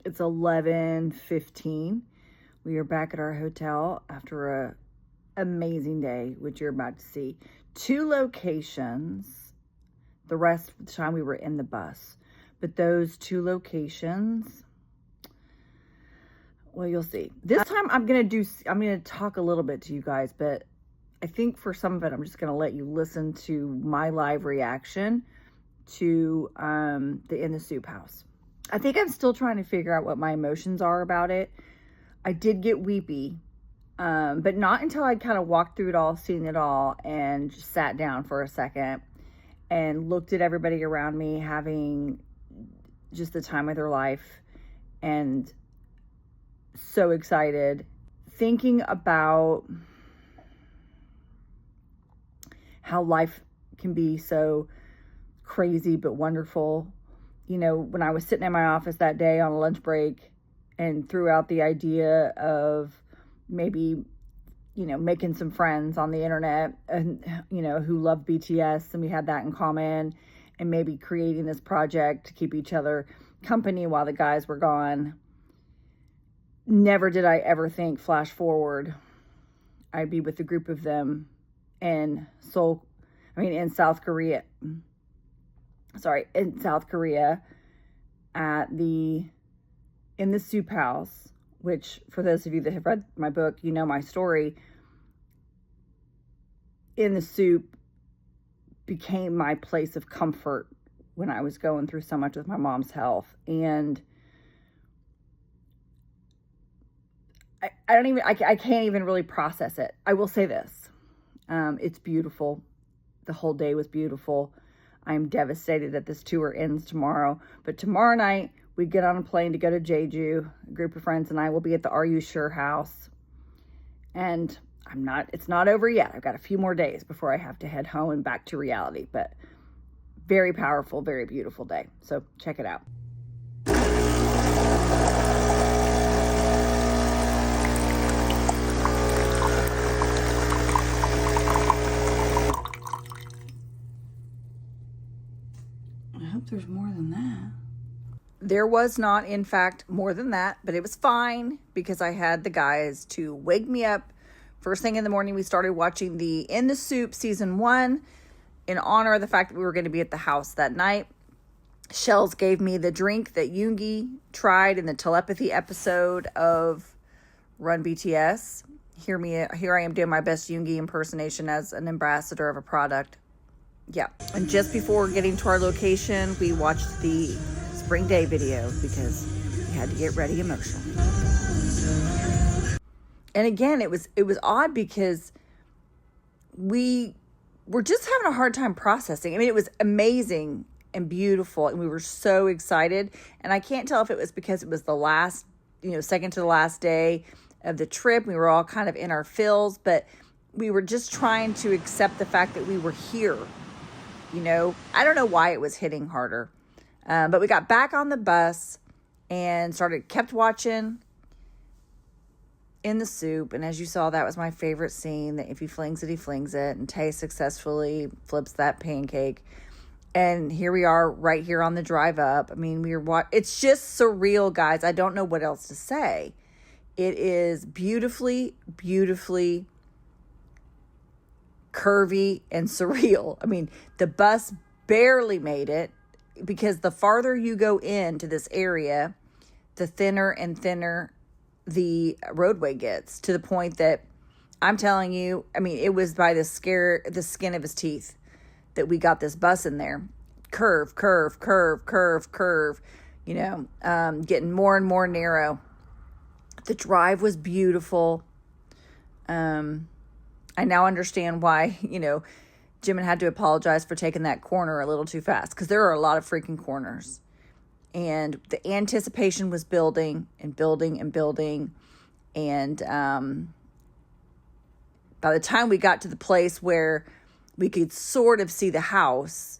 It's 11:15. We are back at our hotel after a amazing day, which you're about to see. 2 locations. The rest of the time we were in the bus. But those 2 locations, well, you'll see. This time I'm going to talk a little bit to you guys, but I think for some of it, I'm just going to let you listen to my live reaction to the In the Soop house. I think I'm still trying to figure out what my emotions are about it. I did get weepy, but not until I kind of walked through it all, seen it all, and just sat down for a second and looked at everybody around me having just the time of their life, and so excited, thinking about how life can be so crazy but wonderful. You know, when I was sitting in my office that day on a lunch break and threw out the idea of maybe, making some friends on the internet and, who love BTS, and we had that in common, and maybe creating this project to keep each other company while the guys were gone. Never did I ever think, flash forward, I'd be with a group of them in South Korea. In South Korea in the Soop house, which for those of you that have read my book, you know my story. In the Soop became my place of comfort when I was going through so much with my mom's health. And I can't even really process it. I will say this. It's beautiful. The whole day was beautiful. I'm devastated that this tour ends tomorrow. But tomorrow night, we get on a plane to go to Jeju. A group of friends and I will be at the Are You Sure house. And it's not over yet. I've got a few more days before I have to head home and back to reality. But very powerful, very beautiful day. So check it out. I hope there's more than that. There was not, in fact, more than that, but it was fine because I had the guys to wake me up. First thing in the morning, we started watching the In the Soop season 1 in honor of the fact that we were going to be at the house that night. Shells gave me the drink that Jeanie tried in the telepathy episode of Run BTS. Here I am doing my best Jeanie impersonation as an ambassador of a product. Yeah. And just before getting to our location, we watched the Spring Day video because we had to get ready emotionally. And again, it was odd because we were just having a hard time processing. I mean, it was amazing and beautiful, and we were so excited. And I can't tell if it was because it was the last, second to the last day of the trip. We were all kind of in our fills, but we were just trying to accept the fact that we were here. I don't know why it was hitting harder. But we got back on the bus and kept watching In the Soop. And as you saw, that was my favorite scene, that if he flings it, he flings it. And Tay successfully flips that pancake. And here we are right here on the drive up. I mean, it's just surreal, guys. I don't know what else to say. It is beautifully, beautifully curvy and surreal. I mean, the bus barely made it because the farther you go into this area, the thinner and thinner the roadway gets, to the point that I'm telling you, I mean, it was by the skin of his teeth that we got this bus in there. Curve, getting more and more narrow. The drive was beautiful. I now understand why, Jimin had to apologize for taking that corner a little too fast, because there are a lot of freaking corners. And the anticipation was building and building and building. And by the time we got to the place where we could sort of see the house,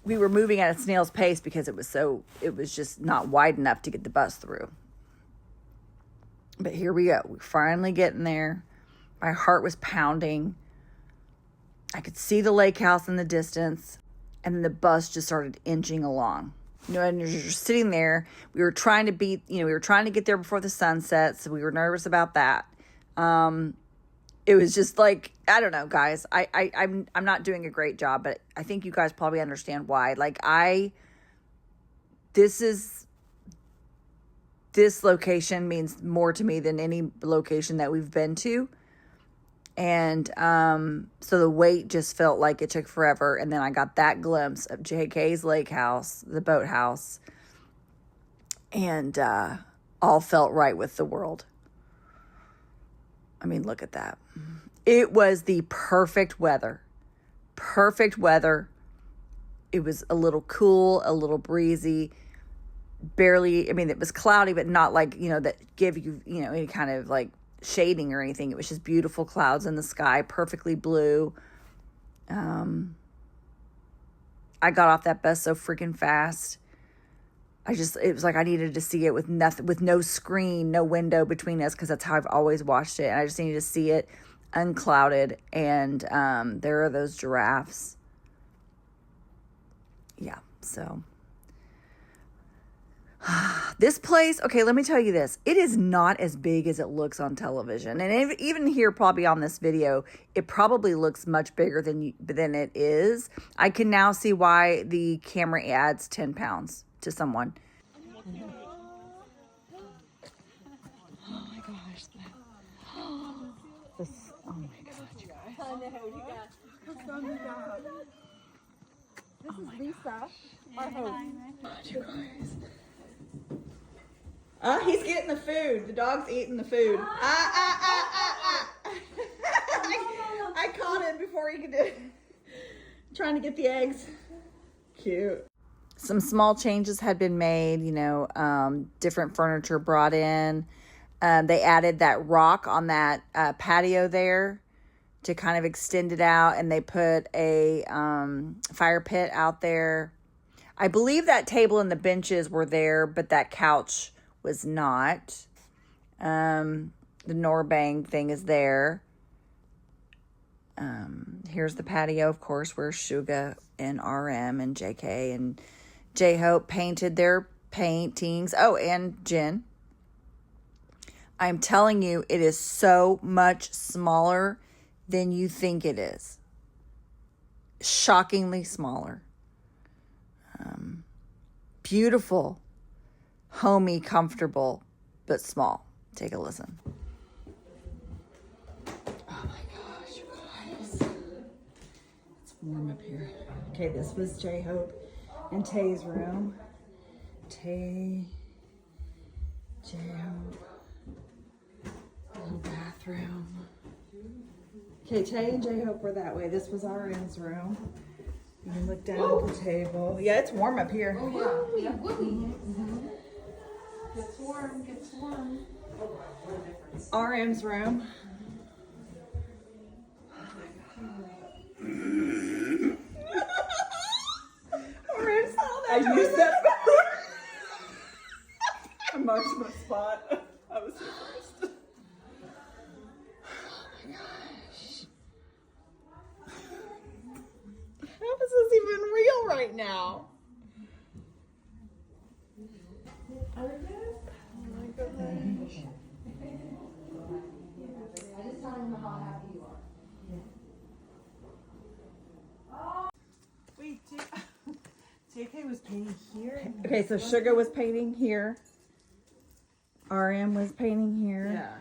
we were moving at a snail's pace because it was just not wide enough to get the bus through. But here we go. We're finally getting there. My heart was pounding. I could see the lake house in the distance. And then the bus just started inching along. You know, and you're just sitting there. We were trying to beat, you know, we were trying to get there before the sun sets. So we were nervous about that. It was just like, I don't know, guys. I'm not doing a great job, but I think you guys probably understand why. Like this location means more to me than any location that we've been to. And so the wait just felt like it took forever. And then I got that glimpse of JK's lake house, the boathouse, and all felt right with the world. I mean, look at that. It was the perfect weather. Perfect weather. It was a little cool, a little breezy. Barely, I mean, it was cloudy, but not like, you know, that give you, you know, any kind of like shading or anything. It was just beautiful clouds in the sky, perfectly blue. I got off that bus so freaking fast. It was like I needed to see it with nothing, with no screen, no window between us, because that's how I've always watched it. And I just needed to see it unclouded. And there are those giraffes. Yeah, so this place, okay, let me tell you this. It is not as big as it looks on television. And even here, probably on this video, it probably looks much bigger than it is. I can now see why the camera adds 10 pounds to someone. Oh my gosh. Oh my God, you guys. I know, This is Lisa, our host. You guys. He's getting the food. The dog's eating the food. I caught him before he could do it. Trying to get the eggs. Cute. Some small changes had been made, you know, different furniture brought in. They added that rock on that patio there to kind of extend it out, and they put a fire pit out there. I believe that table and the benches were there, but that couch was not. The Norbang thing is there. Here's the patio, of course, where Suga and RM and JK and J-Hope painted their paintings. Oh, and Jen. I'm telling you, it is so much smaller than you think it is. Shockingly smaller. Beautiful, homey, comfortable, but small. Take a listen. Oh my gosh, you guys. It's warm up here. Okay, this was J-Hope and Tay's room. Tay, J-Hope, little bathroom. Okay, Tay and J-Hope were that way. This was RM's room. You can look down at the table. Yeah, it's warm up here. Oh, yeah. Mm-hmm. Gets warm. RM's room. RM's all that. I used that before. I marked my spot. I was here first. Oh my gosh. How is this even real right now? Oh my goodness. I just tell him how happy you are. Wait, JK was painting here? Okay, so Sugar was painting here. RM was painting here. Yeah.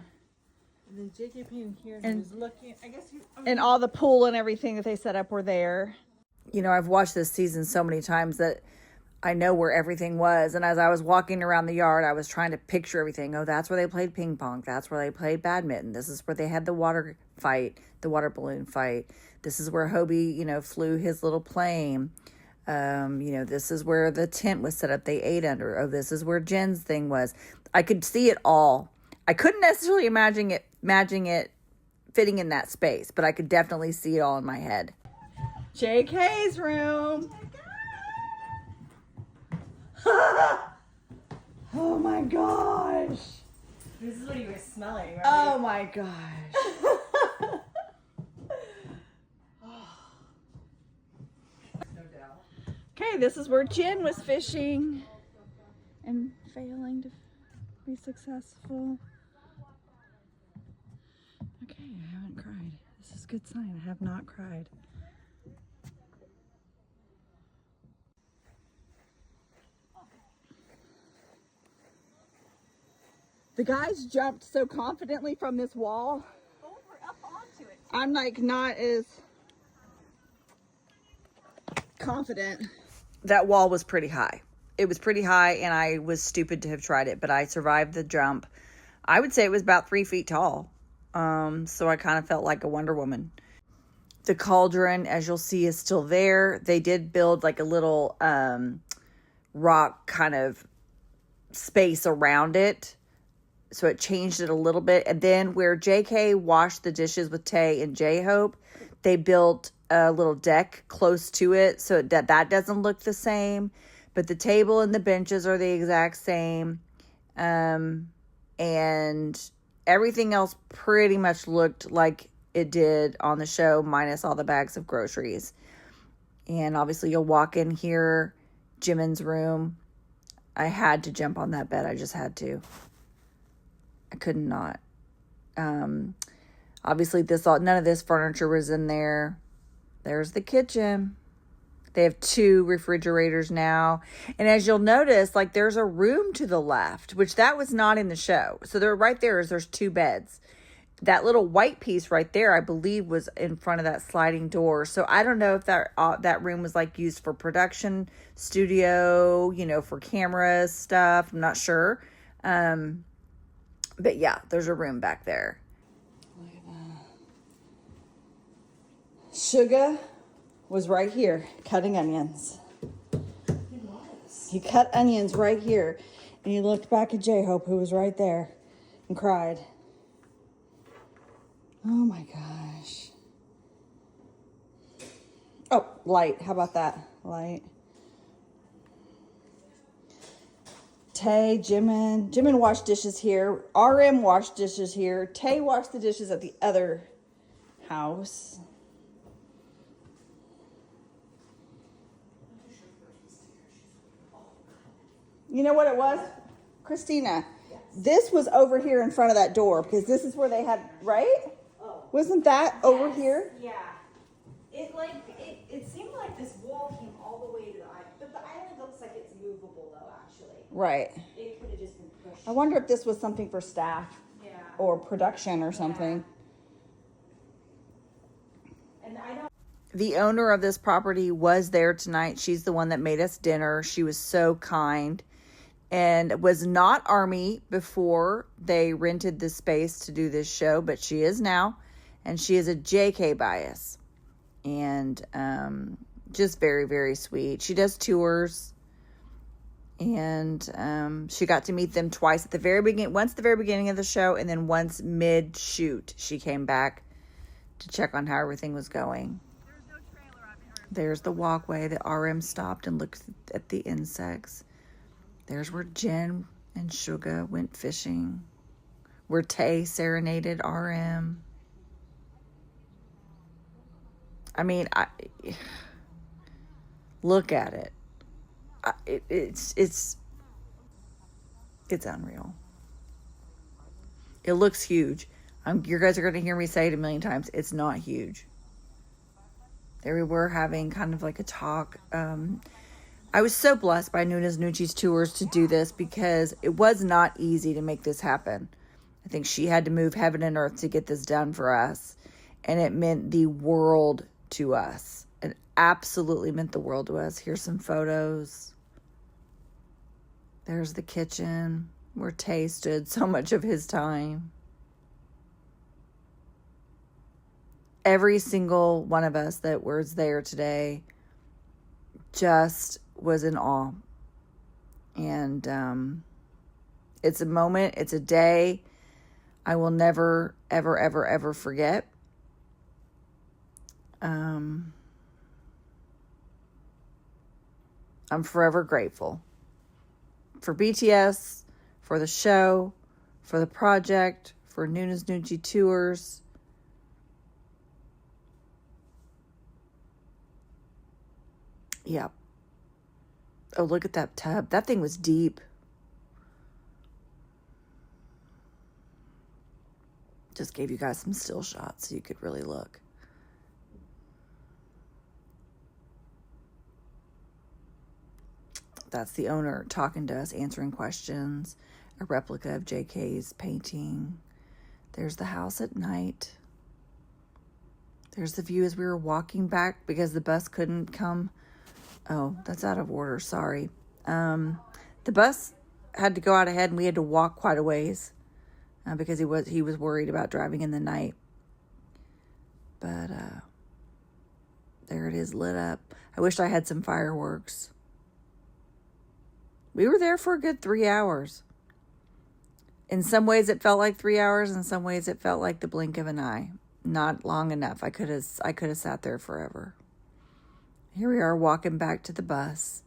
And then JK painted here and he was looking, I guess he... And all the pool and everything that they set up were there. You know, I've watched this season so many times that I know where everything was. And as I was walking around the yard, I was trying to picture everything. Oh, that's where they played ping pong. That's where they played badminton. This is where they had the water fight, the water balloon fight. This is where Hobie, you know, flew his little plane. You know, this is where the tent was set up. They ate under. Oh, this is where Jen's thing was. I could see it all. I couldn't necessarily imagine it fitting in that space, but I could definitely see it all in my head. JK's room. Oh my gosh. This is what you were smelling, right? Oh my gosh. No doubt. Okay, Okay, this is where Jen was fishing and failing to be successful. Okay, I haven't cried. This is a good sign. I have not cried. The guys jumped so confidently from this wall. Up onto it. I'm like not as confident. That wall was pretty high. It was pretty high, and I was stupid to have tried it, but I survived the jump. I would say it was about 3 feet tall. So I kind of felt like a Wonder Woman. The cauldron, as you'll see, is still there. They did build like a little rock kind of space around it. So it changed it a little bit. And then where JK washed the dishes with Tay and J-Hope, they built a little deck close to it so that doesn't look the same. But the table and the benches are the exact same. And everything else pretty much looked like it did on the show, minus all the bags of groceries. And obviously you'll walk in here, Jimin's room. I had to jump on that bed. I just had to. I could not. Obviously none of this furniture was in there. There's the kitchen. They have 2 refrigerators now. And as you'll notice, like there's a room to the left, which that was not in the show. So there's 2 beds. That little white piece right there, I believe, was in front of that sliding door. So I don't know if that room was like used for production studio, for camera stuff. I'm not sure. But yeah, there's a room back there. Look at that. Sugar was right here cutting onions. He cut onions right here. And he looked back at J-Hope, who was right there, and cried. Oh my gosh. Oh, light. How about that? Light. Tay, Jimin washed dishes here. RM washed dishes here. Tay washed the dishes at the other house. You know what it was? Christina, this was over here in front of that door because this is where they had, right? Oh. Wasn't that over here? Yeah. It seemed like this wall came all the way to the island. But the island looks like it's movable though, actually. Right. It could have just been pushed. I wonder if this was something for staff or production or something. And I don't. The owner of this property was there tonight. She's the one that made us dinner. She was so kind and was not Army before they rented the space to do this show, but she is now. And she is a JK bias. And just very, very sweet. She does tours. And she got to meet them twice at the very beginning. Once at the very beginning of the show, and then once mid-shoot, she came back to check on how everything was going. There's the walkway that RM stopped and looked at the insects. There's where Jen and Suga went fishing. Where Tay serenaded RM. I mean, look at it. It's unreal. It looks huge. You guys are going to hear me say it a million times. It's not huge. There we were having kind of like a talk. I was so blessed by Noonchi's tours to do this because it was not easy to make this happen. I think she had to move heaven and earth to get this done for us. And it meant the world to us. It absolutely meant the world to us. Here's some photos. There's the kitchen where Tay stood so much of his time. Every single one of us that was there today just was in awe. And it's a moment, it's a day I will never, ever, ever, ever forget. I'm forever grateful for BTS, for the show, for the project, for Noon's Noonchi tours. Yeah. Oh, look at that tub. That thing was deep. Just gave you guys some still shots so you could really look. That's the owner talking to us, answering questions. A replica of JK's painting. There's the house at night. There's the view as we were walking back because the bus couldn't come. Oh, that's out of order. Sorry. The bus had to go out ahead and we had to walk quite a ways because he was worried about driving in the night. But there it is, lit up. I wish I had some fireworks. We were there for a good 3 hours. In some ways it felt like 3 hours. In some ways it felt like the blink of an eye. Not long enough. I could have sat there forever. Here we are walking back to the bus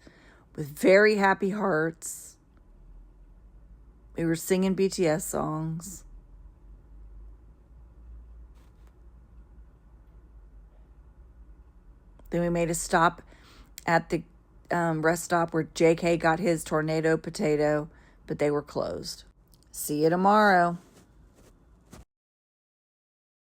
with very happy hearts. We were singing BTS songs. Then we made a stop at the rest stop where JK got his tornado potato, but they were closed. See you tomorrow.